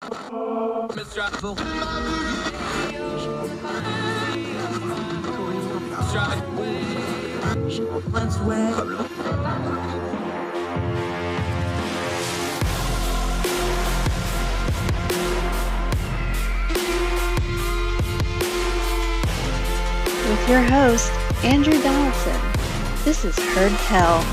With your host, Andrew Donaldson. This is Heard Tell.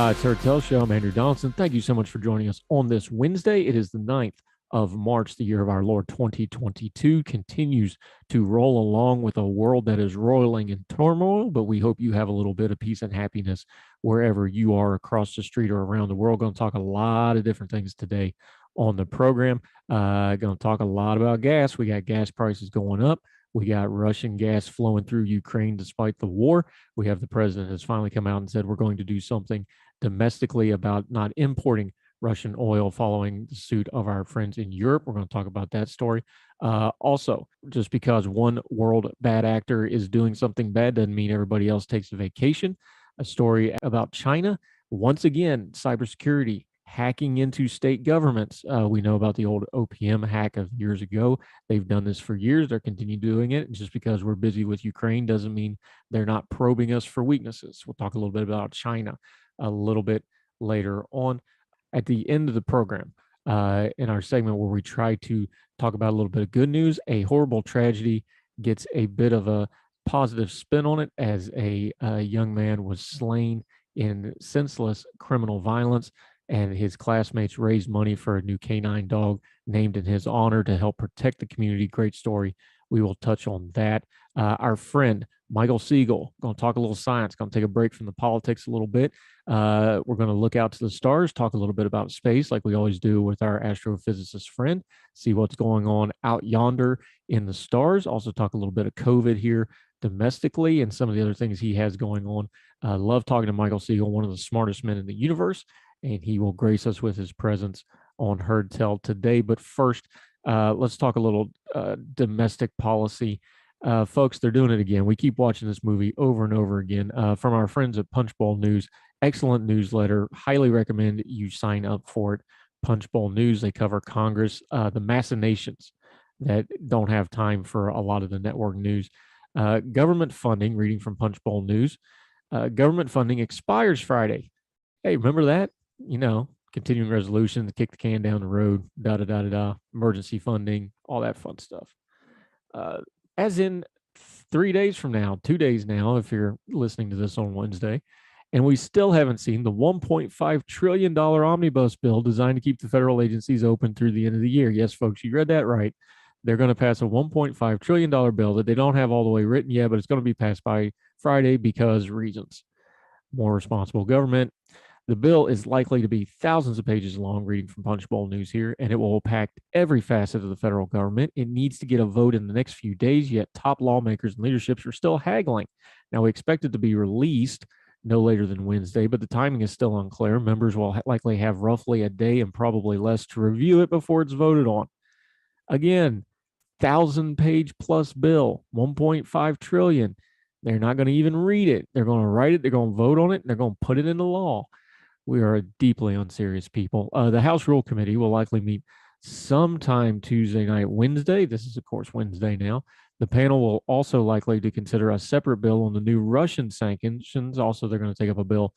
It's Heard Tell Show. I'm Andrew Donaldson. Thank you so much for joining us on this Wednesday. It is the 9th of March, the year of our Lord 2022 continues to roll along with a world that is roiling in turmoil, but we hope you have a little bit of peace and happiness wherever you are across the street or around the world. Going to talk a lot of different things today on the program. Going to talk a lot about gas. We got gas prices going up. We got Russian gas flowing through Ukraine despite the war. We have the president has finally come out and said we're going to do something domestically about not importing Russian oil following the suit of our friends in Europe. We're going to talk about that story. Also, just because one world bad actor is doing something bad doesn't mean everybody else takes a vacation. A story about China. Once again, cybersecurity hacking into state governments. We know about the old OPM hack of years ago. They've done this for years. They're continuing doing it. And just because we're busy with Ukraine doesn't mean they're not probing us for weaknesses. We'll talk a little bit about China a little bit later on. At the end of the program, in our segment where we try to talk about a little bit of good news, a horrible tragedy gets a bit of a positive spin on it as a young man was slain in senseless criminal violence, and his classmates raised money for a new canine dog named in his honor to help protect the community. Great story. We will touch on that. Our friend, Michael Siegel, going to talk a little science, going to take a break from the politics a little bit. We're going to look out to the stars, talk a little bit about space like we always do with our astrophysicist friend, see what's going on out yonder in the stars. Also talk a little bit of COVID here domestically and some of the other things he has going on. Love talking to Michael Siegel, one of the smartest men in the universe, and he will grace us with his presence on Heard Tell today. But first, let's talk a little domestic policy. Folks, they're doing it again. We keep watching this movie over and over again from our friends at Punchbowl News. Excellent newsletter. Highly recommend you sign up for it. Punchbowl News, they cover Congress, the machinations that don't have time for a lot of the network news. Government funding, reading from Punchbowl News. Government funding expires Friday. Hey, remember that? You know, continuing resolution to kick the can down the road, emergency funding, all that fun stuff. As in 3 days from now, 2 days now, if you're listening to this on Wednesday, and we still haven't seen the $1.5 trillion omnibus bill designed to keep the federal agencies open through the end of the year. Yes, folks, you read that right. They're going to pass a $1.5 trillion bill that they don't have all the way written yet, but it's going to be passed by Friday because reasons. More responsible government. The bill is likely to be thousands of pages long, reading from Punchbowl News here, and it will impact every facet of the federal government. It needs to get a vote in the next few days, yet top lawmakers and leaderships are still haggling. Now, we expect it to be released no later than Wednesday, but the timing is still unclear. Members will likely have roughly a day and probably less to review it before it's voted on. Again, 1,000-page plus bill, 1.5 trillion. They're not going to even read it. They're going to write it. They're going to vote on it. And they're going to put it into law. We are a deeply unserious people. The House Rule Committee will likely meet sometime Tuesday night, Wednesday. This is, of course, Wednesday now. The panel will also likely to consider a separate bill on the new Russian sanctions. Also, they're going to take up a bill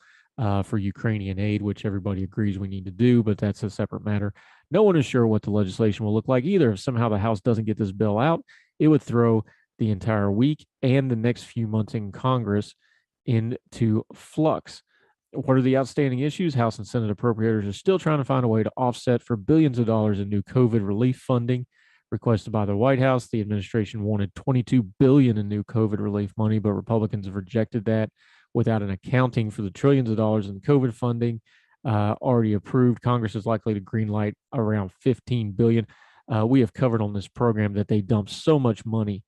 for Ukrainian aid, which everybody agrees we need to do, but that's a separate matter. No one is sure what the legislation will look like either. If somehow the House doesn't get this bill out, it would throw the entire week and the next few months in Congress into flux. What are the outstanding issues? House and Senate appropriators are still trying to find a way to offset for billions of dollars in new COVID relief funding requested by the White House. The administration wanted $22 billion in new COVID relief money, but Republicans have rejected that without an accounting for the trillions of dollars in COVID funding already approved. Congress is likely to greenlight around $15 billion. We have covered on this program that they dumped so much money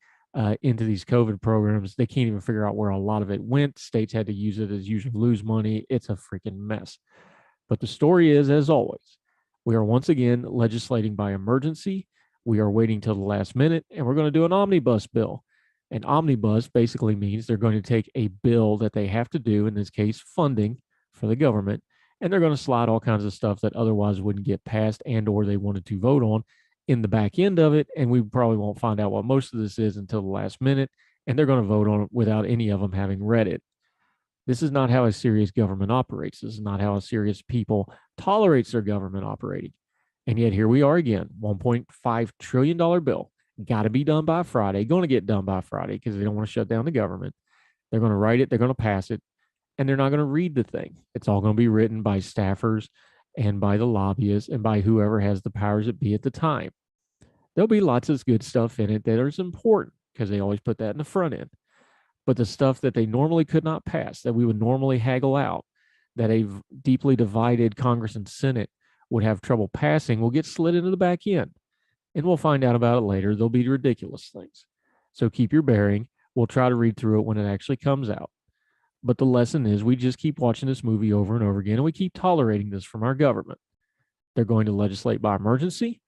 into these COVID programs. They can't even figure out where a lot of it went. States had to use it as usually lose money. It's a freaking mess. But the story is, as always, we are once again legislating by emergency. We are waiting till the last minute, and we're going to do an omnibus bill. An omnibus basically means they're going to take a bill that they have to do, in this case, funding for the government, And they're going to slide all kinds of stuff that otherwise wouldn't get passed and or they wanted to vote on in the back end of it. And we probably won't find out what most of this is until the last minute. And they're going to vote on it without any of them having read it. This is not how a serious government operates. This is not how a serious people tolerates their government operating. And yet here we are again, $1.5 trillion bill. Got to be done by Friday. Going to get done by Friday because they don't want to shut down the government. They're going to write it. They're going to pass it. And they're not going to read the thing. It's all going to be written by staffers and by the lobbyists and by whoever has the powers that be at the time. There'll be lots of good stuff in it that is important because they always put that in the front end. But the stuff that they normally could not pass, that we would normally haggle out, that a deeply divided Congress and Senate would have trouble passing, will get slid into the back end. And we'll find out about it later. There'll be ridiculous things. So keep your bearing. We'll try to read through it when it actually comes out. But the lesson is we just keep watching this movie over and over again, and we keep tolerating this from our government. They're going to legislate by emergency.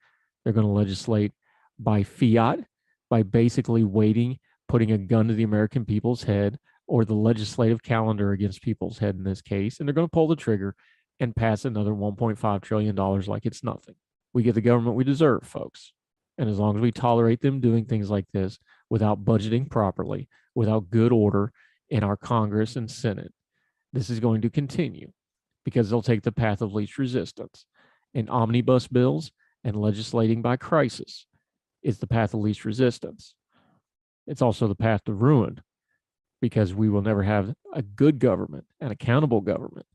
They're going to legislate by fiat, by basically waiting, putting a gun to the American people's head or the legislative calendar against people's head in this case. And they're going to pull the trigger and pass another $1.5 trillion like it's nothing. We get the government we deserve, folks. And as long as we tolerate them doing things like this without budgeting properly, without good order in our Congress and Senate, this is going to continue because they'll take the path of least resistance. And omnibus bills and legislating by crisis is the path of least resistance. It's also the path to ruin because we will never have a good government, an accountable government,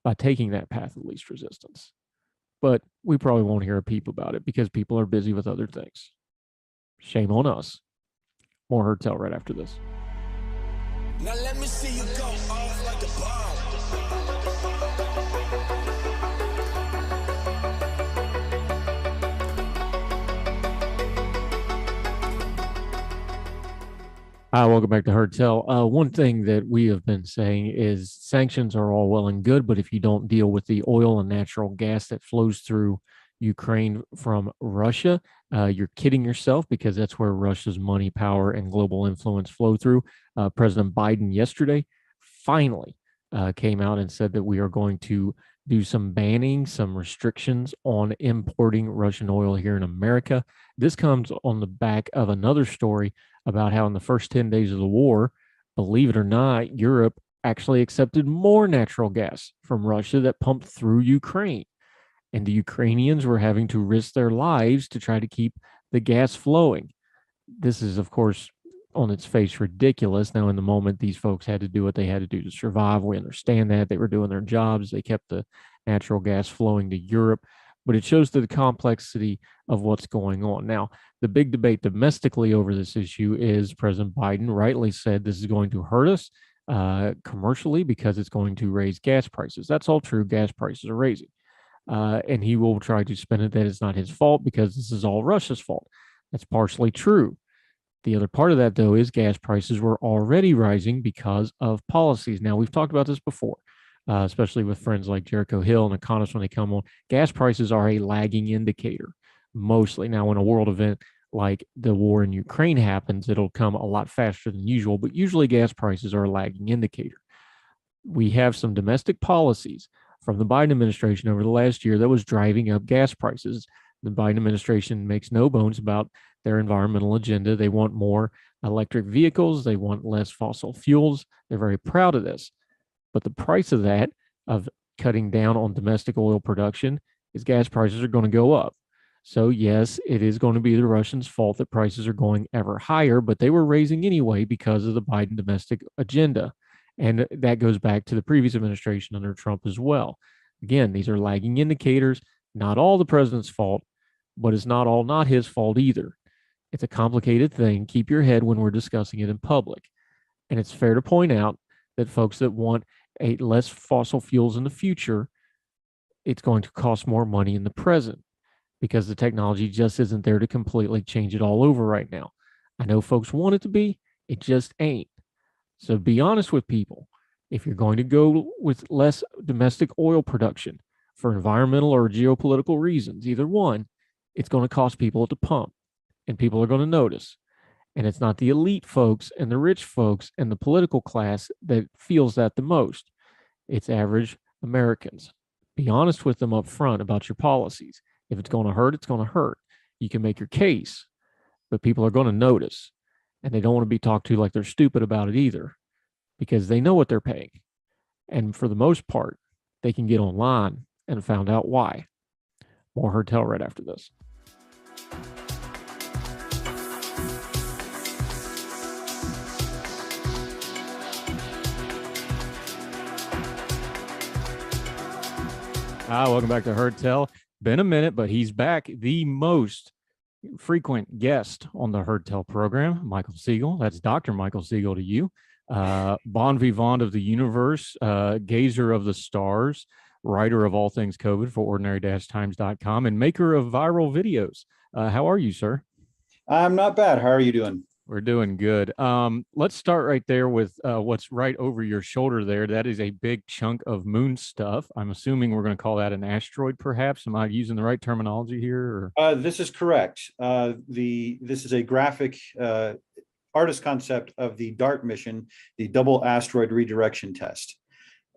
by taking that path of least resistance. But we probably won't hear a peep about it because people are busy with other things. Shame on us. More Heard Tell right after this. Now let me see you go off like a bomb. Welcome back to Heard Tell. One thing that we have been saying is sanctions are all well and good, but if you don't deal with the oil and natural gas that flows through Ukraine from Russia, you're kidding yourself because that's where Russia's money, power, and global influence flow through. President Biden yesterday finally came out and said that we are going to do some banning, some restrictions on importing Russian oil here in America. This comes on the back of another story about how in the first 10 days of the war, believe it or not, Europe actually accepted more natural gas from Russia that pumped through Ukraine. And the Ukrainians were having to risk their lives to try to keep the gas flowing. This is, of course, on its face ridiculous. Now, in the moment, these folks had to do what they had to do to survive. We understand that. They were doing their jobs. They kept the natural gas flowing to Europe. But it shows the complexity of what's going on. Now, the big debate domestically over this issue is President Biden rightly said this is going to hurt us commercially because it's going to raise gas prices. That's all true. Gas prices are raising. And he will try to spin it that it's not his fault because this is all Russia's fault. That's partially true. The other part of that, though, is gas prices were already rising because of policies. Now, we've talked about this before, especially with friends like Jericho Hill and economists when they come on. Gas prices are a lagging indicator, mostly. Now, when a world event like the war in Ukraine happens, it'll come a lot faster than usual, but usually gas prices are a lagging indicator. We have some domestic policies from the Biden administration over the last year that was driving up gas prices. The Biden administration makes no bones about their environmental agenda. They want more electric vehicles. They want less fossil fuels. They're very proud of this. But the price of that, of cutting down on domestic oil production, is gas prices are going to go up. So yes, it is going to be the Russians' fault that prices are going ever higher, but they were raising anyway because of the Biden domestic agenda. And that goes back to the previous administration under Trump as well. Again, these are lagging indicators, not all the president's fault, but it's not all not his fault either. It's a complicated thing. Keep your head when we're discussing it in public. And it's fair to point out that folks that want less fossil fuels in the future, it's going to cost more money in the present because the technology just isn't there to completely change it all over right now. I know folks want it to be, it just ain't. So be honest with people. If you're going to go with less domestic oil production for environmental or geopolitical reasons, either one, it's going to cost people at the pump and people are going to notice. And it's not the elite folks and the rich folks and the political class that feels that the most. It's average Americans. Be honest with them up front about your policies. If it's going to hurt, it's going to hurt. You can make your case, but people are going to notice, and they don't want to be talked to like they're stupid about it either, because they know what they're paying. And for the most part, they can get online and find out why. More Heard Tell right after this. Welcome back to Heard Tell. Been a minute, but he's back. The most frequent guest on the Heard Tell program, Michael Siegel. That's Dr. Michael Siegel to you. Bon vivant of the universe, gazer of the stars, writer of all things COVID for ordinary-times.com, and maker of viral videos. How are you, sir? I'm not bad. How are you doing? We're doing good. Let's start right there with what's right over your shoulder there. That is a big chunk of moon stuff. I'm assuming we're going to call that an asteroid, perhaps. Am I using the right terminology here? This is correct. This is a graphic artist concept of the DART mission, the Double Asteroid Redirection Test.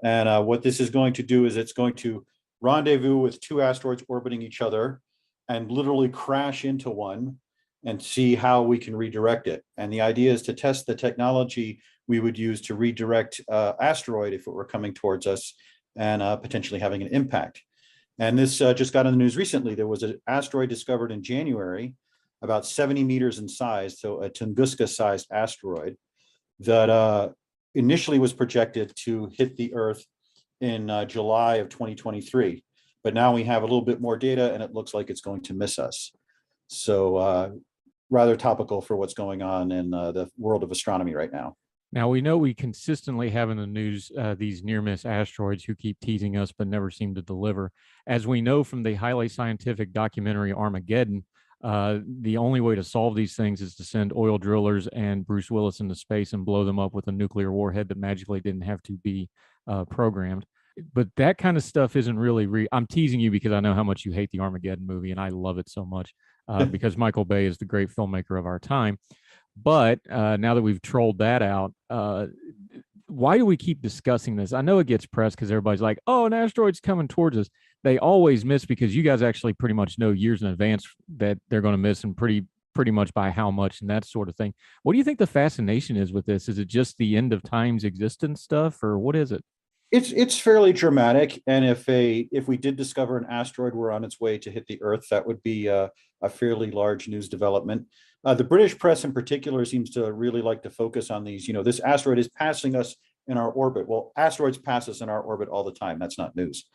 And what this is going to do is it's going to rendezvous with two asteroids orbiting each other and literally crash into one and see how we can redirect it. And the idea is to test the technology we would use to redirect asteroid if it were coming towards us and potentially having an impact. And this just got in the news recently. There was an asteroid discovered in January, about 70 meters in size, so a Tunguska-sized asteroid that initially was projected to hit the Earth in July of 2023. But now we have a little bit more data and it looks like it's going to miss us. So rather topical for what's going on in the world of astronomy right now. Now, we know we consistently have in the news these near-miss asteroids who keep teasing us but never seem to deliver. As we know from the highly scientific documentary Armageddon, the only way to solve these things is to send oil drillers and Bruce Willis into space and blow them up with a nuclear warhead that magically didn't have to be programmed. But that kind of stuff isn't really I'm teasing you because I know how much you hate the Armageddon movie, and I love it so much because Michael Bay is the great filmmaker of our time. But now that we've trolled that out, why do we keep discussing this? I know it gets pressed because everybody's like, oh, an asteroid's coming towards us. They always miss because you guys actually pretty much know years in advance that they're going to miss, and pretty much by how much and that sort of thing. What do you think the fascination is with this? Is it just the end of time's existence stuff, or what is it? It's fairly dramatic, and if we did discover an asteroid were on its way to hit the Earth, that would be a fairly large news development. The British press in particular seems to really like to focus on these. You know, this asteroid is passing us in our orbit. Well, asteroids pass us in our orbit all the time. That's not news.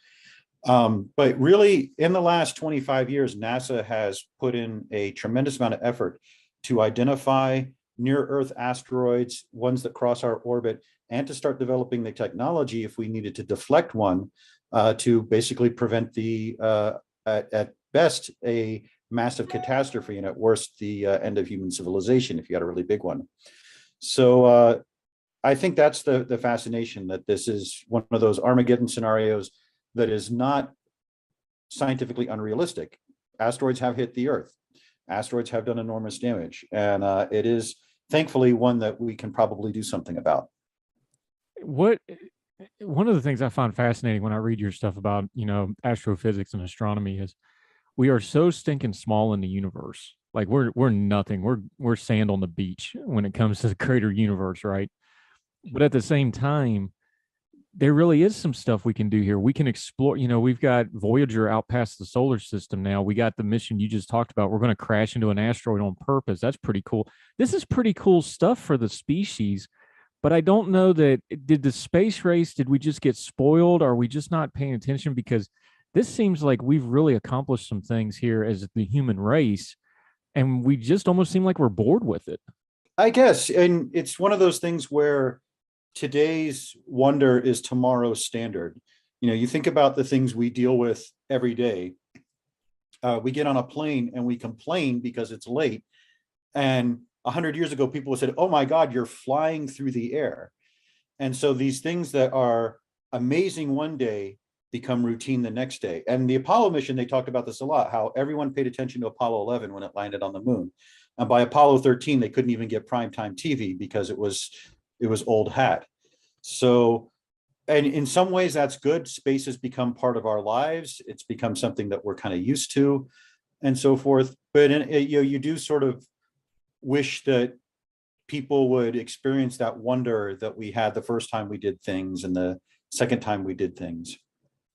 But really, in the last 25 years, NASA has put in a tremendous amount of effort to identify near-Earth asteroids, ones that cross our orbit, and to start developing the technology if we needed to deflect one to basically prevent the, at best, a massive catastrophe, and at worst, the end of human civilization if you had a really big one. So I think that's the fascination, that this is one of those Armageddon scenarios that is not scientifically unrealistic. Asteroids have hit the Earth. Asteroids have done enormous damage, and it is thankfully one that we can probably do something about. One of the things I find fascinating when I read your stuff about, astrophysics and astronomy is we are so stinking small in the universe. Like we're nothing. We're sand on the beach when it comes to the greater universe, right? But at the same time, there really is some stuff we can do here. We can explore, we've got Voyager out past the solar system now. We got the mission you just talked about. We're going to crash into an asteroid on purpose. That's pretty cool. This is pretty cool stuff for the species. But I don't know that, did the space race, did we just get spoiled? Are we just not paying attention? Because this seems like we've really accomplished some things here as the human race, and we just almost seem like we're bored with it. I guess, and it's one of those things where today's wonder is tomorrow's standard. You think about the things we deal with every day. We get on a plane and we complain because it's late. And 100 years ago, people said, oh my God, you're flying through the air. And so these things that are amazing one day become routine the next day. And the Apollo mission, they talked about this a lot, how everyone paid attention to Apollo 11 when it landed on the moon. And by Apollo 13, they couldn't even get primetime TV because it was old hat. So And in some ways that's good. Space has become part of our lives. It's become something that we're kind of used to and so forth. But you do sort of wish that people would experience that wonder that we had the first time we did things and the second time we did things.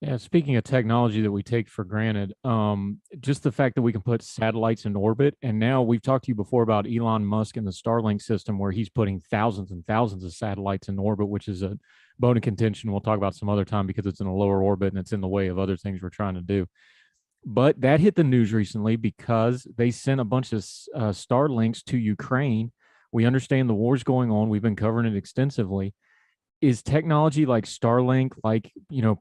Yeah, speaking of technology that we take for granted, just the fact that we can put satellites in orbit, and now we've talked to you before about Elon Musk and the Starlink system, where he's putting thousands and thousands of satellites in orbit, which is a bone of contention. We'll talk about some other time because it's in a lower orbit and it's in the way of other things we're trying to do. But that hit the news recently because they sent a bunch of Starlinks to Ukraine. We understand the war's going on. We've been covering it extensively. Is technology like Starlink, like,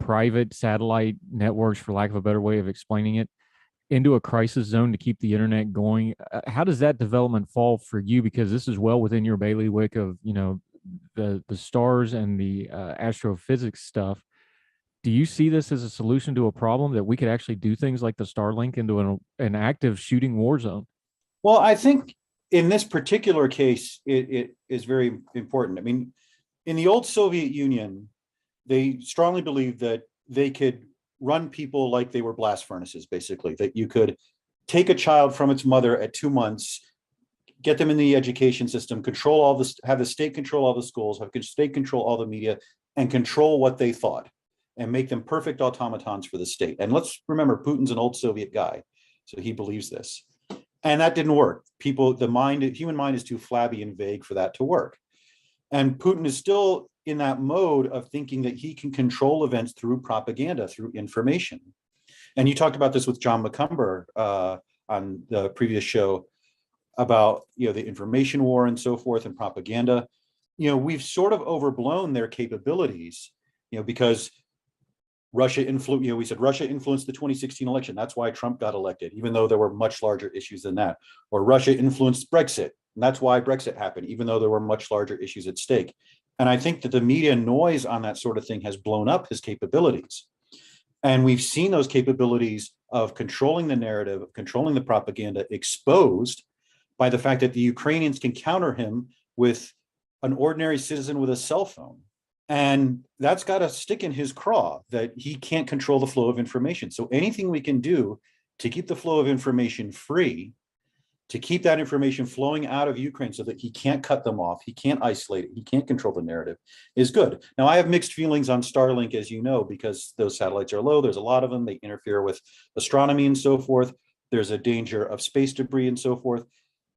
private satellite networks, for lack of a better way of explaining it, into a crisis zone to keep the internet going? How does that development fall for you? Because this is well within your bailiwick of, the stars and the astrophysics stuff. Do you see this as a solution to a problem that we could actually do things like the Starlink into an active shooting war zone? Well, I think in this particular case, it is very important. I mean, in the old Soviet Union, they strongly believed that they could run people like they were blast furnaces, basically, that you could take a child from its mother at 2 months, get them in the education system, control all this, have the state control all the schools, have the state control all the media, and control what they thought, and make them perfect automatons for the state. And let's remember, Putin's an old Soviet guy, so he believes this. And that didn't work. Human mind is too flabby and vague for that to work. And Putin is still in that mode of thinking that he can control events through propaganda, through information. And you talked about this with John McCumber on the previous show about the information war and so forth and propaganda. We've sort of overblown their capabilities, because Russia we said Russia influenced the 2016 election. That's why Trump got elected, even though there were much larger issues than that. Or Russia influenced Brexit. And that's why Brexit happened, even though there were much larger issues at stake. And I think that the media noise on that sort of thing has blown up his capabilities. And we've seen those capabilities of controlling the narrative, of controlling the propaganda exposed by the fact that the Ukrainians can counter him with an ordinary citizen with a cell phone. And that's got a stick in his craw that he can't control the flow of information. So anything we can do to keep the flow of information free, to keep that information flowing out of Ukraine so that he can't cut them off, he can't isolate it, he can't control the narrative, is good. Now, I have mixed feelings on Starlink, as you know, because those satellites are low. There's a lot of them. They interfere with astronomy and so forth. There's a danger of space debris and so forth.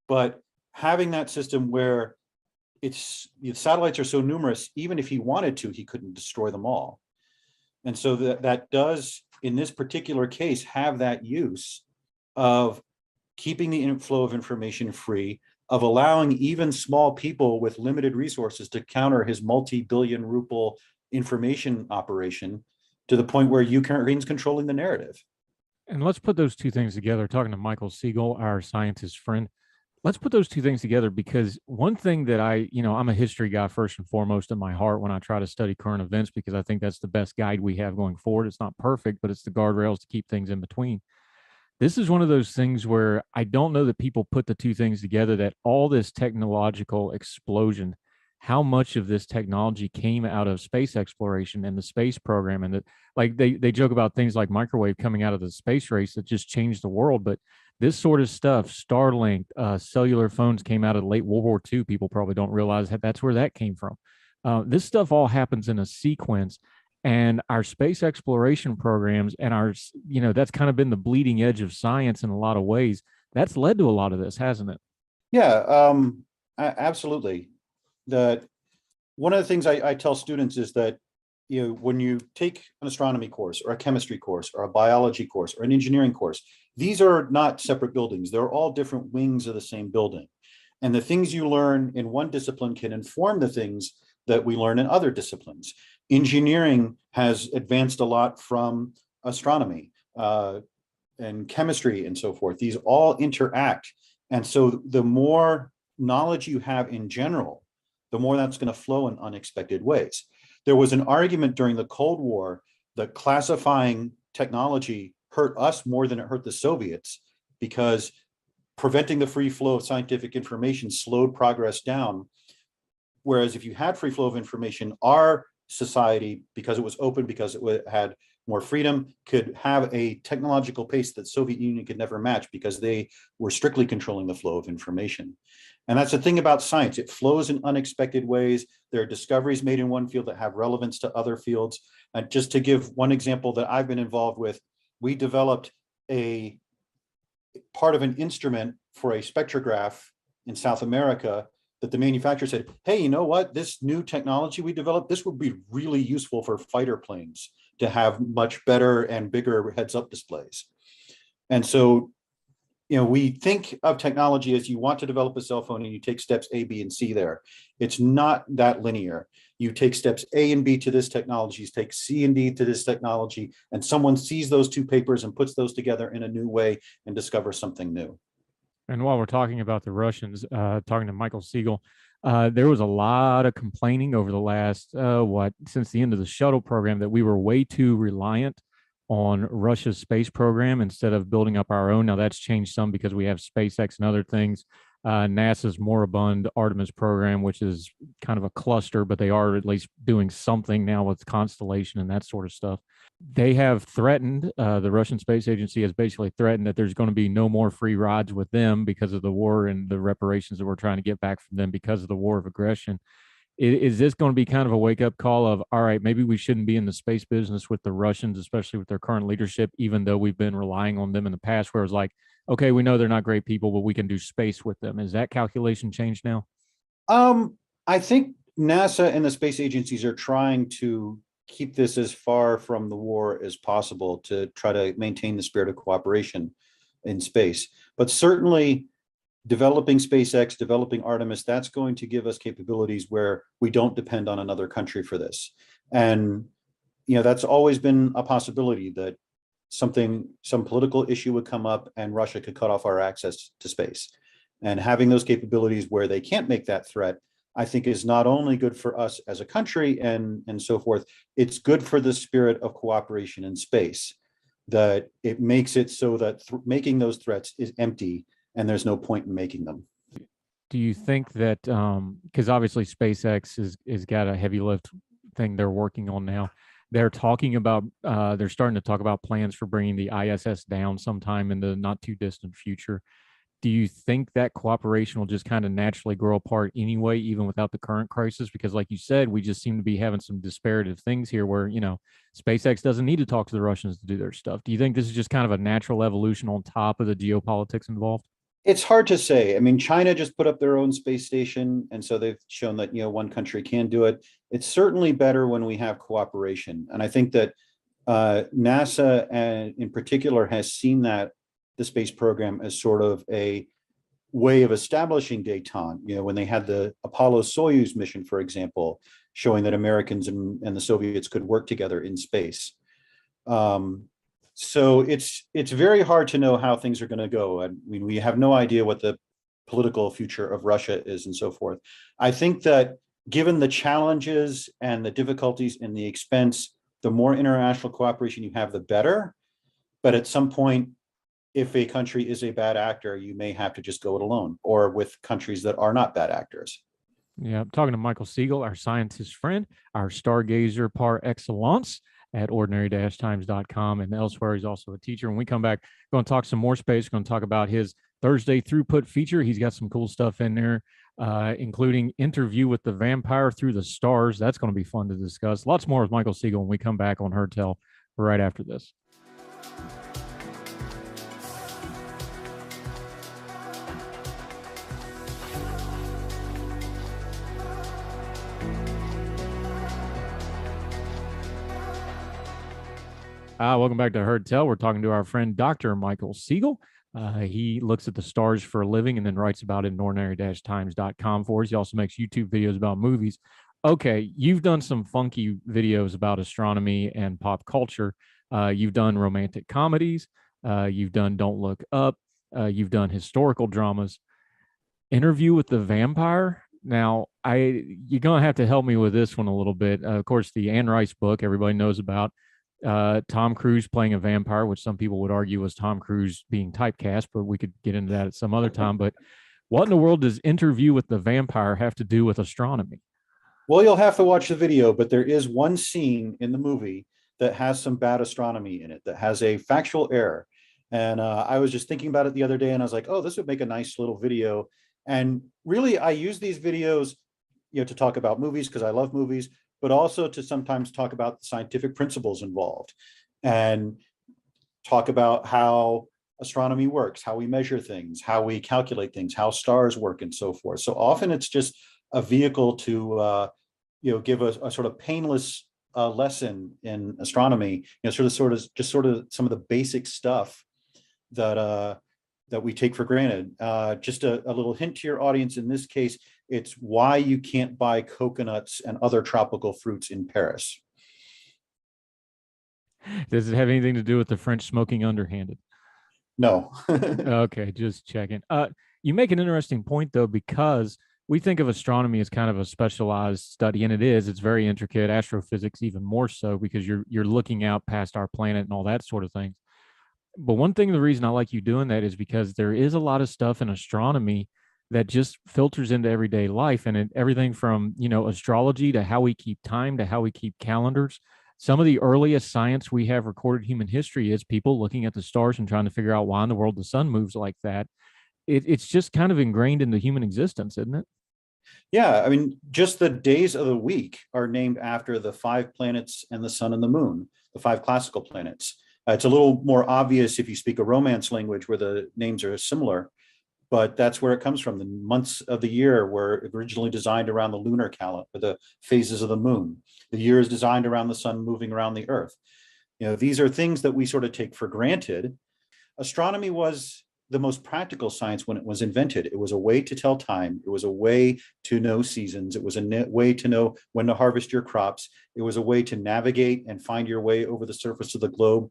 But having that system where the satellites are so numerous, even if he wanted to, he couldn't destroy them all. And so that does, in this particular case, have that use of keeping the inflow of information free, of allowing even small people with limited resources to counter his multi-billion ruble information operation to the point where Ukraine's controlling the narrative. And let's put those two things together. Talking to Michael Siegel, our scientist friend, let's put those two things together, because one thing that I'm a history guy first and foremost in my heart when I try to study current events, because I think that's the best guide we have going forward. It's not perfect, but it's the guardrails to keep things in between. This is one of those things where I don't know that people put the two things together, that all this technological explosion, how much of this technology came out of space exploration and the space program. And that, like, they joke about things like microwave coming out of the space race that just changed the world. But this sort of stuff, Starlink, cellular phones came out of late World War II. People probably don't realize that that's where that came from. This stuff all happens in a sequence. And our space exploration programs and that's kind of been the bleeding edge of science in a lot of ways. That's led to a lot of this, hasn't it? Yeah, absolutely. One of the things I tell students is that, when you take an astronomy course or a chemistry course or a biology course or an engineering course, these are not separate buildings. They're all different wings of the same building. And the things you learn in one discipline can inform the things that we learn in other disciplines. Engineering has advanced a lot from astronomy and chemistry and so forth. These all interact. And so the more knowledge you have in general, the more that's going to flow in unexpected ways. There was an argument during the Cold War that classifying technology hurt us more than it hurt the Soviets, because preventing the free flow of scientific information slowed progress down. Whereas if you had free flow of information, our society, because it was open, because it had more freedom, could have a technological pace that Soviet Union could never match because they were strictly controlling the flow of information. And that's the thing about science. It flows in unexpected ways. There are discoveries made in one field that have relevance to other fields. And just to give one example that I've been involved with, we developed a part of an instrument for a spectrograph in South America that the manufacturer said, hey, you know what? This new technology we developed, this would be really useful for fighter planes to have much better and bigger heads-up displays. And so, we think of technology as you want to develop a cell phone and you take steps A, B, and C there. It's not that linear. You take steps A and B to this technology, you take C and D to this technology, and someone sees those two papers and puts those together in a new way and discovers something new. And while we're talking about the Russians, talking to Michael Siegel, there was a lot of complaining over the last, since the end of the shuttle program, that we were way too reliant on Russia's space program instead of building up our own. Now that's changed some because we have SpaceX and other things. NASA's moribund Artemis program, which is kind of a cluster, but they are at least doing something now with Constellation and that sort of stuff. They have threatened, the Russian Space Agency has basically threatened that there's going to be no more free rides with them because of the war and the reparations that we're trying to get back from them because of the war of aggression. Is this going to be kind of a wake-up call of, all right, maybe we shouldn't be in the space business with the Russians, especially with their current leadership, even though we've been relying on them in the past, where it's like, okay, we know they're not great people, but we can do space with them. Is that calculation changed now? I think NASA and the space agencies are trying to keep this as far from the war as possible to try to maintain the spirit of cooperation in space. But certainly developing SpaceX, developing Artemis, that's going to give us capabilities where we don't depend on another country for this. And, that's always been a possibility that some political issue would come up and Russia could cut off our access to space. And having those capabilities where they can't make that threat, I think is not only good for us as a country and so forth, it's good for the spirit of cooperation in space, that it makes it so that making those threats is empty and there's no point in making them. Do you think that, because obviously SpaceX is got a heavy lift thing they're working on now, they're talking about, they're starting to talk about plans for bringing the ISS down sometime in the not too distant future. Do you think that cooperation will just kind of naturally grow apart anyway, even without the current crisis? Because like you said, we just seem to be having some disparative things here where, SpaceX doesn't need to talk to the Russians to do their stuff. Do you think this is just kind of a natural evolution on top of the geopolitics involved? It's hard to say. I mean, China just put up their own space station, and so they've shown that, one country can do it. It's certainly better when we have cooperation. And I think that NASA, and in particular, has seen that the space program as sort of a way of establishing détente. When they had the Apollo-Soyuz mission, for example, showing that Americans and the Soviets could work together in space. So it's very hard to know how things are going to go. I mean, we have no idea what the political future of Russia is and so forth. I think that given the challenges and the difficulties and the expense, the more international cooperation you have, the better. But at some point, if a country is a bad actor, you may have to just go it alone, or with countries that are not bad actors. Yeah, I'm talking to Michael Siegel, our scientist friend, our stargazer par excellence at ordinary-times.com and elsewhere. He's also a teacher. When we come back, we're going to talk some more space. We're going to talk about his Thursday throughput feature. He's got some cool stuff in there, including interview with the vampire through the stars. That's going to be fun to discuss. Lots more with Michael Siegel when we come back on Heard Tell right after this. Welcome back to Heard Tell. We're talking to our friend, Dr. Michael Siegel. He looks at the stars for a living and then writes about it in ordinary-times.com for us. He also makes YouTube videos about movies. Okay, you've done some funky videos about astronomy and pop culture. You've done romantic comedies. You've done Don't Look Up. You've done historical dramas. Interview with the Vampire. Now, you're going to have to help me with this one a little bit. Of course, the Anne Rice book everybody knows about. Tom Cruise playing a vampire, which some people would argue was Tom Cruise being typecast, but we could get into that at some other time. But what in the world does Interview with the Vampire have to do with astronomy? Well, you'll have to watch the video, but there is one scene in the movie that has some bad astronomy in it, that has a factual error. And I was just thinking about it the other day, and I was like, oh, this would make a nice little video. And really, I use these videos, to talk about movies because I love movies, but also to sometimes talk about the scientific principles involved and talk about how astronomy works, how we measure things, how we calculate things, how stars work, and so forth. So often it's just a vehicle to give a sort of painless lesson in astronomy, sort of some of the basic stuff that that we take for granted. Just a little hint to your audience in this case, it's why you can't buy coconuts and other tropical fruits in Paris. Does it have anything to do with the French smoking underhanded? No. Okay, just checking. You make an interesting point though, because we think of astronomy as kind of a specialized study, and it is. It's very intricate. Astrophysics even more so, because you're looking out past our planet and all that sort of thing. But one thing, the reason I like you doing that is because there is a lot of stuff in astronomy that just filters into everyday life, and everything from astrology to how we keep time to how we keep calendars. Some of the earliest science we have recorded human history is people looking at the stars and trying to figure out why in the world the sun moves like that. It's just kind of ingrained into human existence, isn't it? Yeah, I mean, just the days of the week are named after the five planets and the sun and the moon, the five classical planets. It's a little more obvious if you speak a Romance language where the names are similar, but that's where it comes from. The months of the year were originally designed around the lunar calendar, the phases of the moon. The year is designed around the sun moving around the earth. These are things that we sort of take for granted. Astronomy was the most practical science when it was invented. It was a way to tell time. It was a way to know seasons. It was a way to know when to harvest your crops. It was a way to navigate and find your way over the surface of the globe.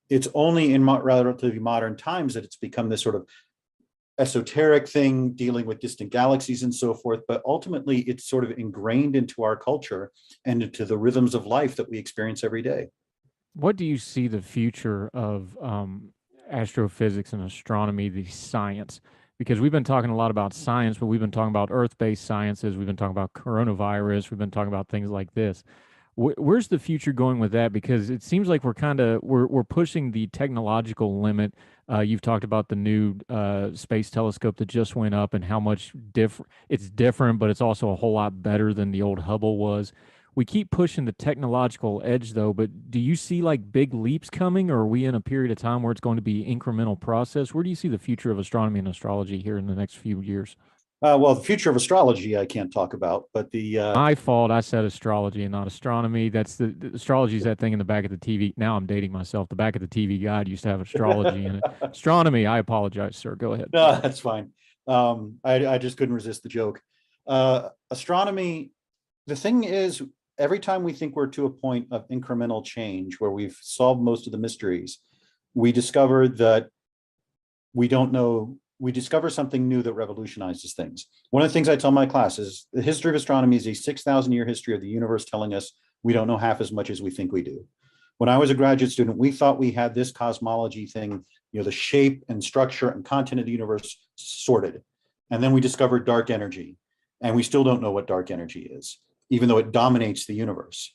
It's only in relatively modern times that it's become this sort of esoteric thing dealing with distant galaxies and so forth. But ultimately, it's sort of ingrained into our culture and into the rhythms of life that we experience every day. What do you see the future of astrophysics and astronomy, the science? Because we've been talking a lot about science, but we've been talking about Earth-based sciences. We've been talking about coronavirus. We've been talking about things like this. Where's the future going with that? Because it seems like we're pushing the technological limit. You've talked about the new space telescope that just went up and how much it's different, but it's also a whole lot better than the old Hubble was. We keep pushing the technological edge though, but do you see like big leaps coming, or are we in a period of time where it's going to be incremental process? Where do you see the future of astronomy and astrology here in the next few years? Well, the future of astrology I can't talk about, but My fault. I said astrology and not astronomy. That's the astrology is that thing in the back of the TV. Now I'm dating myself. The back of the TV guide used to have astrology in it. Astronomy. I apologize, sir. Go ahead. No, that's fine. I just couldn't resist the joke. Astronomy, the thing is, every time we think we're to a point of incremental change where we've solved most of the mysteries, we discover that we don't know. We discover something new that revolutionizes things. One of the things I tell my class is the history of astronomy is a 6,000-year history of the universe telling us we don't know half as much as we think we do. When I was a graduate student, we thought we had this cosmology thing, the shape and structure and content of the universe sorted. And then we discovered dark energy, and we still don't know what dark energy is, even though it dominates the universe.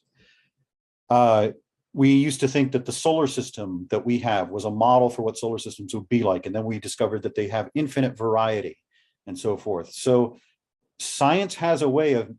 We used to think that the solar system that we have was a model for what solar systems would be like. And then we discovered that they have infinite variety and so forth. So science has a way of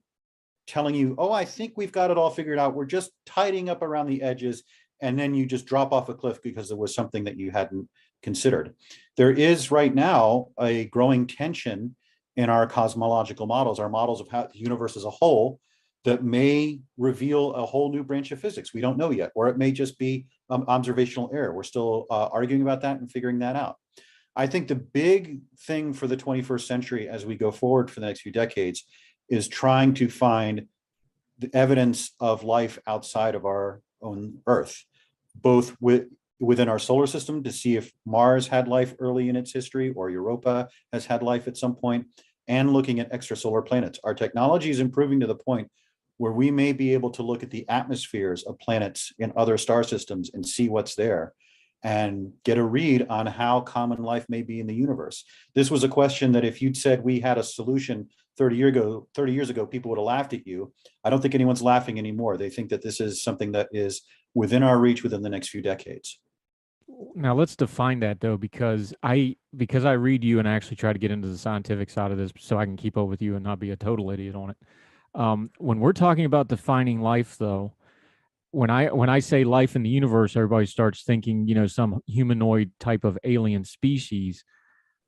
telling you, oh, I think we've got it all figured out. We're just tidying up around the edges. And then you just drop off a cliff because there was something that you hadn't considered. There is right now a growing tension in our cosmological models, our models of how the universe as a whole, that may reveal a whole new branch of physics. We don't know yet, or it may just be observational error. We're still arguing about that and figuring that out. I think the big thing for the 21st century as we go forward for the next few decades is trying to find the evidence of life outside of our own Earth, both within our solar system to see if Mars had life early in its history or Europa has had life at some point, and looking at extrasolar planets. Our technology is improving to the point where we may be able to look at the atmospheres of planets in other star systems and see what's there. and get a read on how common life may be in the universe. This was a question that if you'd said we had a solution 30 years ago, people would have laughed at you. I don't think anyone's laughing anymore. They think that this is something that is within our reach within the next few decades. Now let's define that though, because I read you and I actually try to get into the scientific side of this so I can keep up with you and not be a total idiot on it. When we're talking about defining life though, when I say life in the universe, everybody starts thinking, some humanoid type of alien species.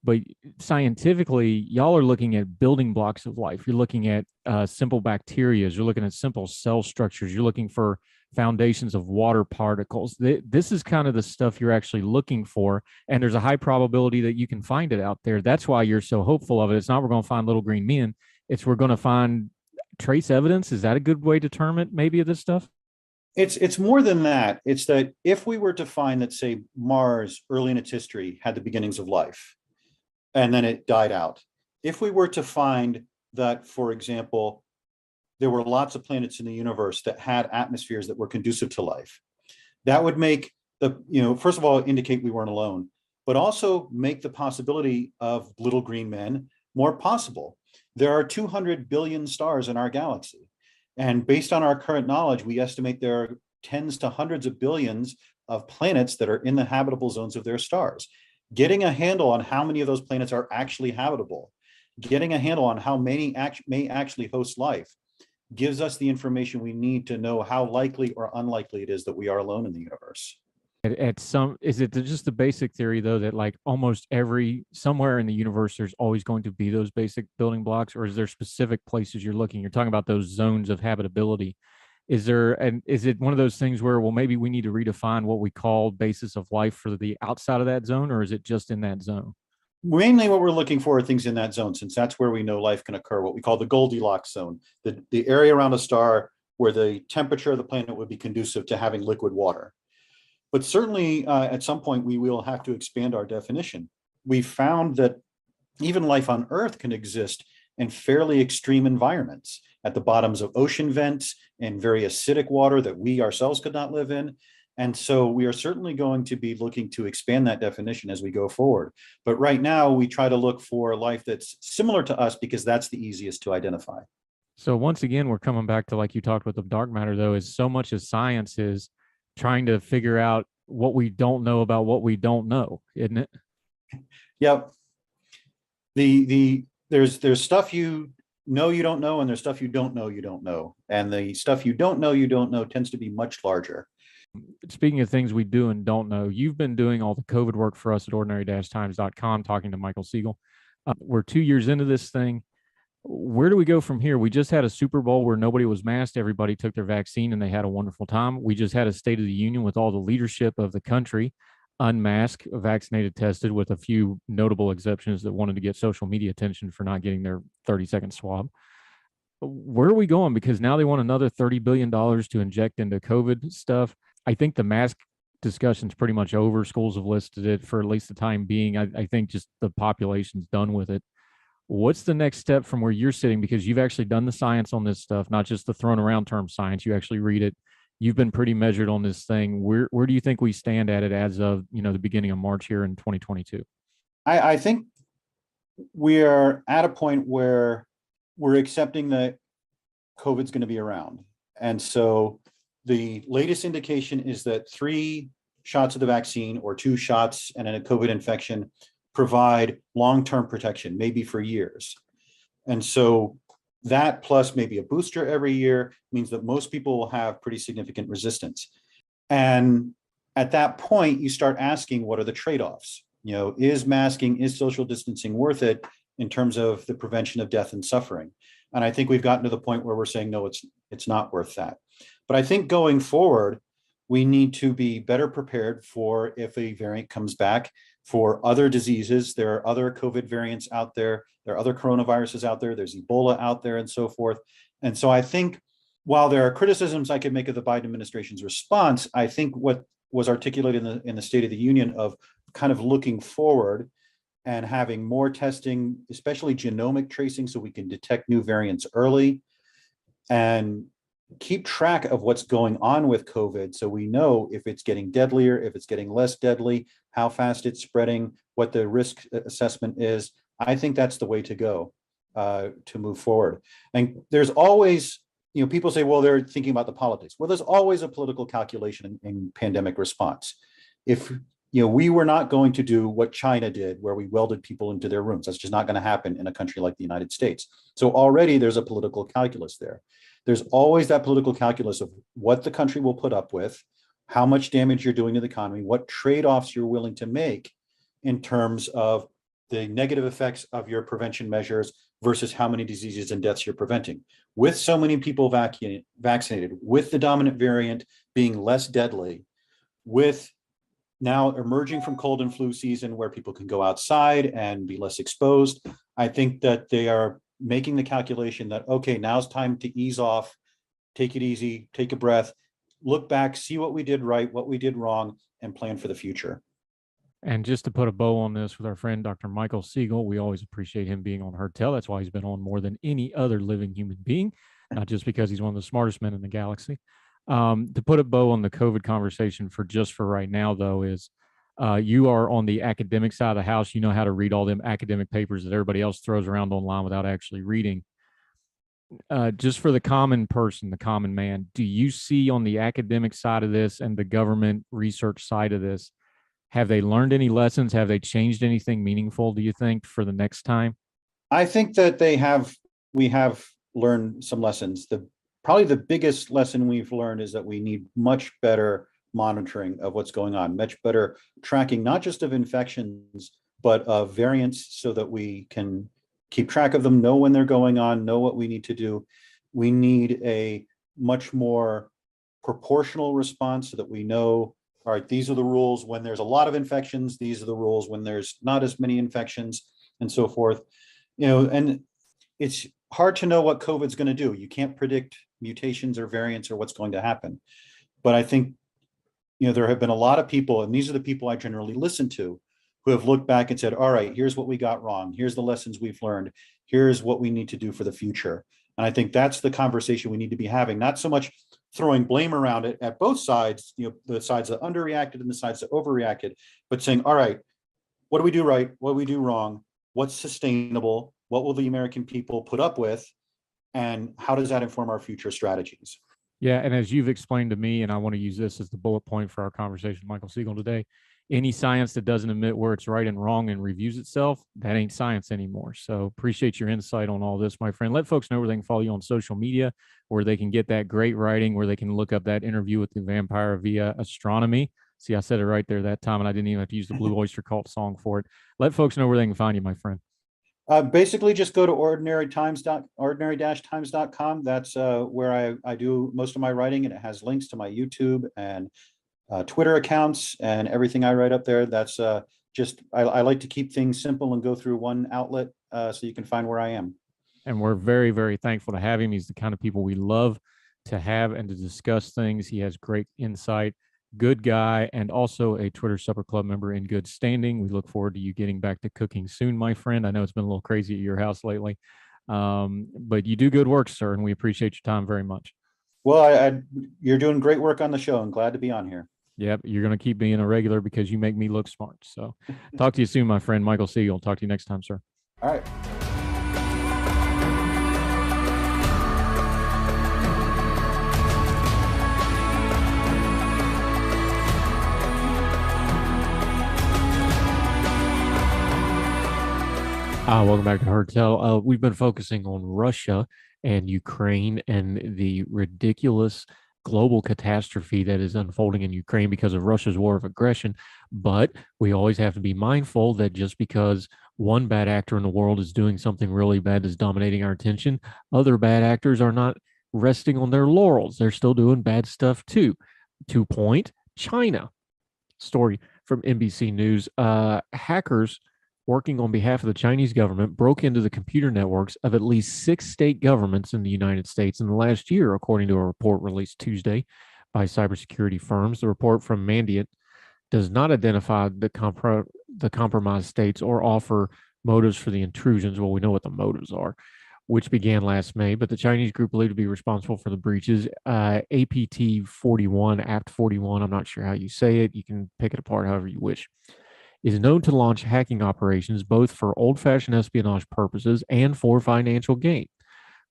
But scientifically, y'all are looking at building blocks of life. You're looking at simple bacteria. You're looking at simple cell structures. You're looking for foundations of water particles. This is kind of the stuff you're actually looking for. And there's a high probability that you can find it out there. That's why you're so hopeful of it. It's not we're going to find little green men. It's we're going to find trace evidence. Is that a good way to term it, maybe, of this stuff? It's more than that. It's that if we were to find that, say, Mars early in its history had the beginnings of life, and then it died out. If we were to find that, for example, there were lots of planets in the universe that had atmospheres that were conducive to life, that would make first of all, indicate we weren't alone, but also make the possibility of little green men more possible. There are 200 billion stars in our galaxy. And based on our current knowledge, we estimate there are tens to hundreds of billions of planets that are in the habitable zones of their stars. Getting a handle on how many of those planets are actually habitable, getting a handle on how many may actually host life, gives us the information we need to know how likely or unlikely it is that we are alone in the universe. Is it just the basic theory though that like almost somewhere in the universe there's always going to be those basic building blocks, or is there specific places you're looking? You're talking about those zones of habitability. Is it one of those things where, well, maybe we need to redefine what we call basis of life for the outside of that zone, or is it just in that zone? Mainly what we're looking for are things in that zone, since that's where we know life can occur, what we call the Goldilocks zone, the area around a star where the temperature of the planet would be conducive to having liquid water. But certainly at some point we will have to expand our definition. We found that even life on Earth can exist in fairly extreme environments, at the bottoms of ocean vents and very acidic water that we ourselves could not live in. And so we are certainly going to be looking to expand that definition as we go forward. But right now we try to look for life that's similar to us because that's the easiest to identify. So once again, we're coming back to, like you talked with the dark matter though, is so much as science is trying to figure out what we don't know about what we don't know, isn't it? Yep. There's stuff you know you don't know, and there's stuff you don't know. And the stuff you don't know tends to be much larger. Speaking of things we do and don't know, you've been doing all the COVID work for us at ordinary-times.com, talking to Michael Siegel. We're 2 years into this thing. Where do we go from here? We just had a Super Bowl where nobody was masked. Everybody took their vaccine and they had a wonderful time. We just had a State of the Union with all the leadership of the country, unmasked, vaccinated, tested, with a few notable exceptions that wanted to get social media attention for not getting their 30-second swab. Where are we going? Because now they want another $30 billion to inject into COVID stuff. I think the mask discussion's pretty much over. Schools have listed it for at least the time being. I think just the population's done with it. What's the next step from where you're sitting? Because you've actually done the science on this stuff, not just the thrown around term science. You actually read it. You've been pretty measured on this thing. Where do you think we stand at it as of, the beginning of March here in 2022? I think we are at a point where we're accepting that COVID's going to be around. And so the latest indication is that 3 shots of the vaccine or 2 shots and a COVID infection provide long-term protection, maybe for years. And so that plus maybe a booster every year means that most people will have pretty significant resistance. And at that point, you start asking, what are the trade-offs? Is masking, is social distancing worth it in terms of the prevention of death and suffering? And I think we've gotten to the point where we're saying, no, it's not worth that. But I think going forward, we need to be better prepared for if a variant comes back. For other diseases, there are other COVID variants out there. There are other coronaviruses out there. There's Ebola out there and so forth. And so I think while there are criticisms I could make of the Biden administration's response, I think what was articulated in the State of the Union of kind of looking forward and having more testing, especially genomic tracing, so we can detect new variants early, and keep track of what's going on with COVID, so we know if it's getting deadlier, if it's getting less deadly, how fast it's spreading, what the risk assessment is. I think that's the way to go to move forward. And there's always, people say, well, they're thinking about the politics. Well, there's always a political calculation in pandemic response. If we were not going to do what China did, where we welded people into their rooms. That's just not going to happen in a country like the United States. So already there's a political calculus there. There's always that political calculus of what the country will put up with, how much damage you're doing to the economy, what trade-offs you're willing to make in terms of the negative effects of your prevention measures versus how many diseases and deaths you're preventing. With so many people vaccinated, with the dominant variant being less deadly, with now emerging from cold and flu season where people can go outside and be less exposed, I think that they are making the calculation that, okay, now's time to ease off, take it easy, take a breath, look back, see what we did right, what we did wrong, and plan for the future. And just to put a bow on this with our friend, Dr. Michael Siegel, we always appreciate him being on Heard Tell. That's why he's been on more than any other living human being, not just because he's one of the smartest men in the galaxy. To put a bow on the COVID conversation for right now, though, is you are on the academic side of the house. You know how to read all them academic papers that everybody else throws around online without actually reading. Just for the common person, the common man, do you see on the academic side of this and the government research side of this, have they learned any lessons? Have they changed anything meaningful, do you think, for the next time? I think that we have learned some lessons. Probably the biggest lesson we've learned is that we need much better monitoring of what's going on, much better tracking, not just of infections, but of variants, so that we can keep track of them, know when they're going on, know what we need to do. We need a much more proportional response so that we know, all right, these are the rules when there's a lot of infections, these are the rules when there's not as many infections, and so forth. And it's hard to know what COVID's going to do. You can't predict mutations or variants or what's going to happen. But I think, there have been a lot of people, and these are the people I generally listen to, who have looked back and said, all right, here's what we got wrong. Here's the lessons we've learned. Here's what we need to do for the future. And I think that's the conversation we need to be having, not so much throwing blame around it at both sides, the sides that underreacted and the sides that overreacted, but saying, all right, what do we do right? What do we do wrong? What's sustainable? What will the American people put up with? And how does that inform our future strategies? Yeah, and as you've explained to me, and I want to use this as the bullet point for our conversation with Michael Siegel today, any science that doesn't admit where it's right and wrong and reviews itself, that ain't science anymore. So appreciate your insight on all this, my friend. Let folks know where they can follow you on social media, where they can get that great writing, where they can look up that interview with the vampire via astronomy. See, I said it right there that time, and I didn't even have to use the Blue Oyster Cult song for it. Let folks know where they can find you, my friend. Basically, just go to ordinary-times.com. That's where I do most of my writing, and it has links to my YouTube and Twitter accounts and everything I write up there. That's I like to keep things simple and go through one outlet so you can find where I am. And we're very, very thankful to have him. He's the kind of people we love to have and to discuss things. He has great insight, good guy, and also a Twitter Supper Club member in good standing. We look forward to you getting back to cooking soon, my friend. I know it's been a little crazy at your house lately, but you do good work, sir, and we appreciate your time very much. Well, you're doing great work on the show. I'm glad to be on here. Yep, you're going to keep being a regular because you make me look smart. So talk to you soon, my friend. Michael Siegel. Talk to you next time, sir. All right. Welcome back to Heard Tell. We've been focusing on Russia and Ukraine and the ridiculous global catastrophe that is unfolding in Ukraine because of Russia's war of aggression. But we always have to be mindful that just because one bad actor in the world is doing something really bad that's dominating our attention, other bad actors are not resting on their laurels. They're still doing bad stuff too. To point, China. Story from NBC News. Hackers working on behalf of the Chinese government broke into the computer networks of at least 6 state governments in the United States in the last year, according to a report released Tuesday by cybersecurity firms. The report from Mandiant does not identify the compromised states or offer motives for the intrusions. Well, we know what the motives are. which began last May, but the Chinese group believed to be responsible for the breaches, APT 41, APT 41, I'm not sure how you say it. You can pick it apart however you wish, is known to launch hacking operations both for old-fashioned espionage purposes and for financial gain.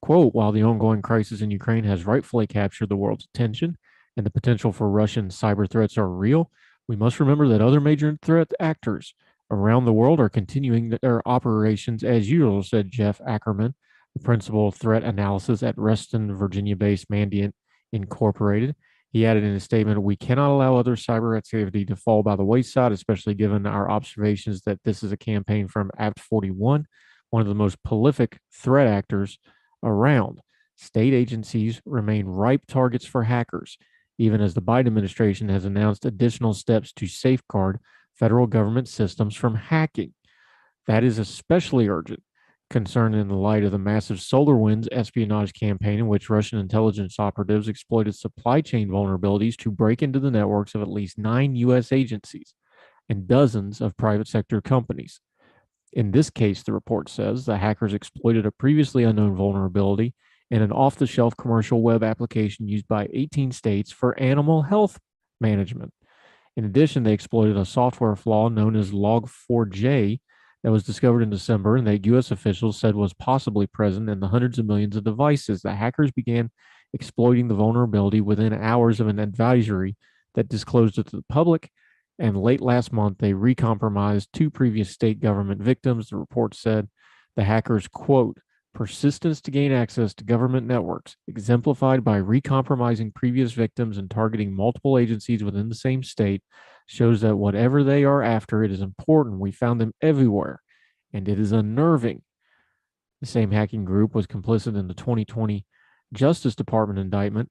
Quote, while the ongoing crisis in Ukraine has rightfully captured the world's attention and the potential for Russian cyber threats are real, we must remember that other major threat actors around the world are continuing their operations as usual, said Jeff Ackerman, the principal threat analysis at Reston, Virginia-based Mandiant Incorporated. He added in a statement, we cannot allow other cyber activity to fall by the wayside, especially given our observations that this is a campaign from APT 41, one of the most prolific threat actors around. State agencies remain ripe targets for hackers, even as the Biden administration has announced additional steps to safeguard federal government systems from hacking. That is especially urgent concern in the light of the massive SolarWinds espionage campaign in which Russian intelligence operatives exploited supply chain vulnerabilities to break into the networks of at least 9 U.S. agencies and dozens of private sector companies. In this case, the report says the hackers exploited a previously unknown vulnerability in an off-the-shelf commercial web application used by 18 states for animal health management. In addition, they exploited a software flaw known as Log4j that was discovered in December and that U.S. officials said was possibly present in the hundreds of millions of devices. The hackers began exploiting the vulnerability within hours of an advisory that disclosed it to the public, and late last month, they recompromised 2 previous state government victims. The report said the hackers, quote, persistence to gain access to government networks, exemplified by recompromising previous victims and targeting multiple agencies within the same state, shows that whatever they are after, it is important. We found them everywhere, and it is unnerving. The same hacking group was complicit in the 2020 Justice Department indictment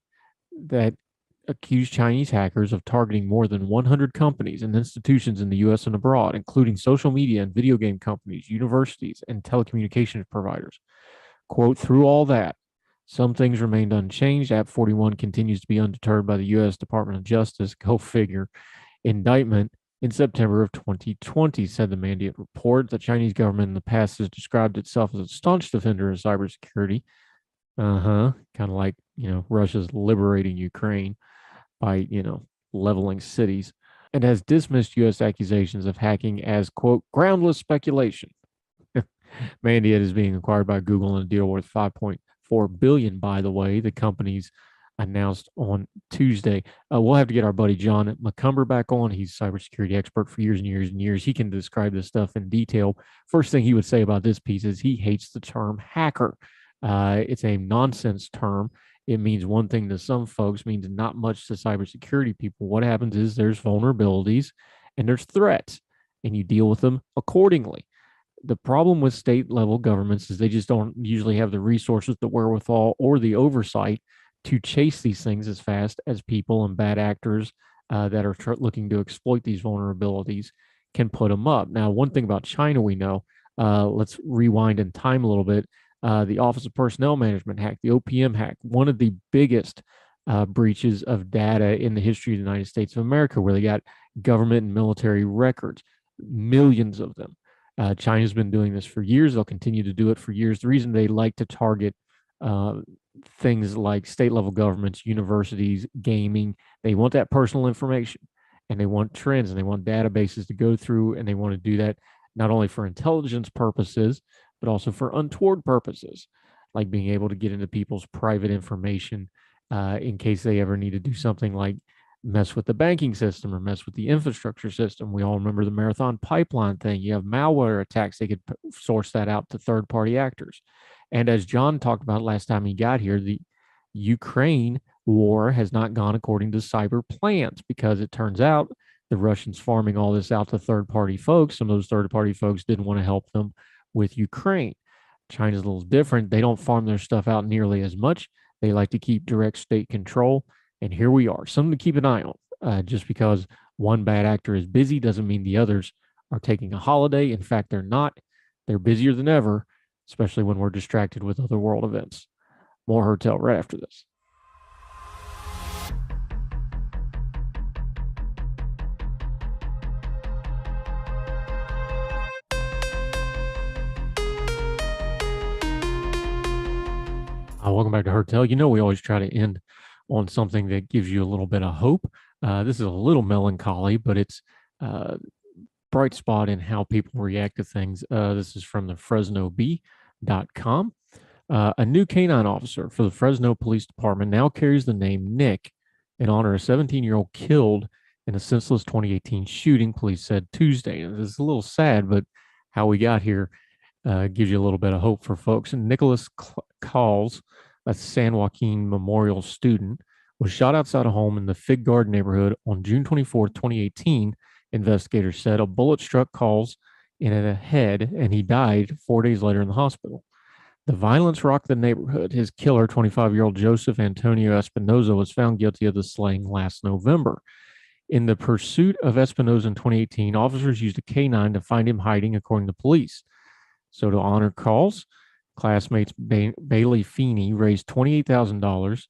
that accused Chinese hackers of targeting more than 100 companies and institutions in the U.S. and abroad, including social media and video game companies, universities, and telecommunications providers. Quote, through all that, some things remained unchanged. APT 41 continues to be undeterred by the U.S. Department of Justice, go figure, indictment in September of 2020, said the Mandiant report. The Chinese government in the past has described itself as a staunch defender of cybersecurity. Kind of like, Russia's liberating Ukraine by, leveling cities, and has dismissed U.S. accusations of hacking as, quote, groundless speculation. Mandiant is being acquired by Google in a deal worth $5.4 billion, by the way. The company's announced on Tuesday. We'll have to get our buddy John McCumber back on. He's a cybersecurity expert for years and years and years. He can describe this stuff in detail. First thing he would say about this piece is he hates the term hacker. It's a nonsense term. It means one thing to some folks, means not much to cybersecurity people. What happens is there's vulnerabilities and there's threats, and you deal with them accordingly. The problem with state level governments is they just don't usually have the resources, the wherewithal, or the oversight to chase these things as fast as people and bad actors that are looking to exploit these vulnerabilities can put them up. Now, one thing about China we know, let's rewind in time a little bit. The Office of Personnel Management hack, the OPM hack, one of the biggest breaches of data in the history of the United States of America, where they got government and military records, millions of them. China's been doing this for years. They'll continue to do it for years. The reason they like to target things like state level governments, universities, gaming, they want that personal information, and they want trends, and they want databases to go through, and they want to do that not only for intelligence purposes, but also for untoward purposes, like being able to get into people's private information in case they ever need to do something like mess with the banking system or mess with the infrastructure system. We all remember the Marathon pipeline thing. You have malware attacks. They could source that out to third-party actors. And as John talked about last time he got here, the Ukraine war has not gone according to cyber plans, because it turns out the Russians farming all this out to third-party folks. Some of those third-party folks didn't want to help them with Ukraine. China's a little different. They don't farm their stuff out nearly as much. They like to keep direct state control. And here we are, something to keep an eye on. Just because one bad actor is busy doesn't mean the others are taking a holiday. In fact, they're not. They're busier than ever, especially when we're distracted with other world events. More Heard Tell right after this. Welcome back to Hertel. You know, we always try to end on something that gives you a little bit of hope. This is a little melancholy, but it's bright spot in how people react to things. This is from the FresnoBee.com. A new canine officer for the Fresno Police Department now carries the name Nick in honor of a 17-year-old killed in a senseless 2018 shooting, police said Tuesday. And this is a little sad, but how we got here gives you a little bit of hope for folks. And Nicholas Calls, a San Joaquin Memorial student, was shot outside a home in the Fig Garden neighborhood on June 24, 2018. Investigators said a bullet struck Calls in the head, and he died 4 days later in the hospital. The violence rocked the neighborhood. His killer, 25-year-old Joseph Antonio Espinoza, was found guilty of the slaying last November. In the pursuit of Espinoza in 2018, officers used a canine to find him hiding, according to police. So to honor Calls, classmates Bailey Feeney raised $28,000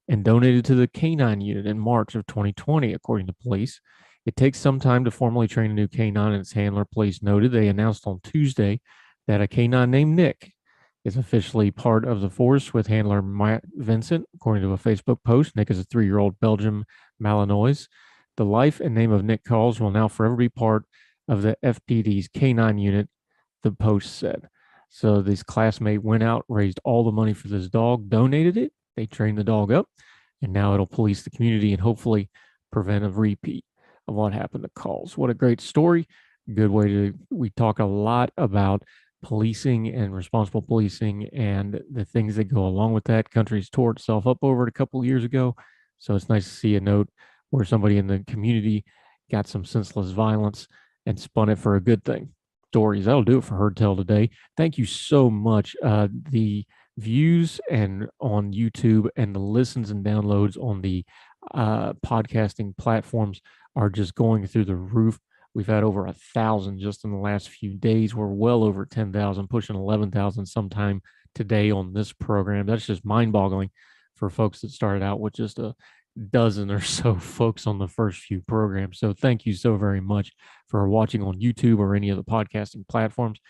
and donated to the canine unit in March of 2020, according to police. It takes some time to formally train a new canine, and its handler, police noted. They announced on Tuesday that a canine named Nick is officially part of the force with handler Matt Vincent, according to a Facebook post. Nick is a 3-year-old Belgian Malinois. The life and name of Nick Calls will now forever be part of the FPD's canine unit, the post said. So this classmate went out, raised all the money for this dog, donated it. They trained the dog up, and now it'll police the community and hopefully prevent a repeat of what happened to Calls. What a great story. Good way to, we talk a lot about policing and responsible policing and the things that go along with that. Country's tore itself up over it a couple of years ago. So it's nice to see a note where somebody in the community got some senseless violence and spun it for a good thing. Stories. That'll do it for Hertel today. Thank you so much. The views and on YouTube and the listens and downloads on the podcasting platforms are just going through the roof. We've had over 1,000 just in the last few days. We're well over 10,000, pushing 11,000 sometime today on this program. That's just mind-boggling for folks that started out with just a dozen or so folks on the first few programs. So thank you so very much for watching on YouTube or any of the podcasting platforms.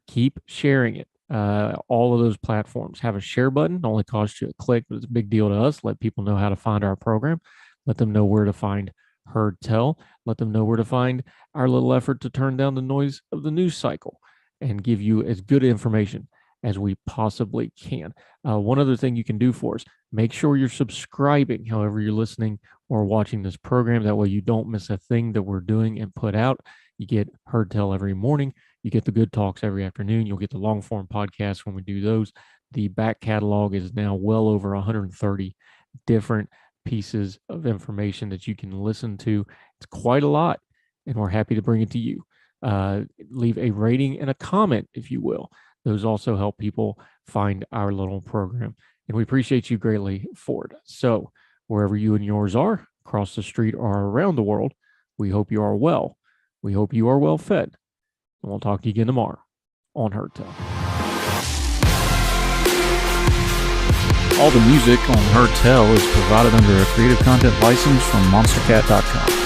Keep sharing it. All of those platforms have a share button. It only costs you a click, but it's a big deal to us. Let people know how to find our program. Let them know where to find Hertel. Let them know where to find our little effort to turn down the noise of the news cycle and give you as good information as we possibly can. One other thing you can do for us, make sure you're subscribing however you're listening or watching this program. That way you don't miss a thing that we're doing and put out. You get Hertel every morning. You get the good talks every afternoon. You'll get the long form podcasts when we do those. The back catalog is now well over 130 different pieces of information that you can listen to. It's quite a lot, and we're happy to bring it to you. Leave a rating and a comment, if you will. Those also help people find our little program, and we appreciate you greatly for it. So wherever you and yours are, across the street or around the world, we hope you are well. We hope you are well fed, and we'll talk to you again tomorrow on Hertel. All the music on Hertel is provided under a Creative Content license from monstercat.com.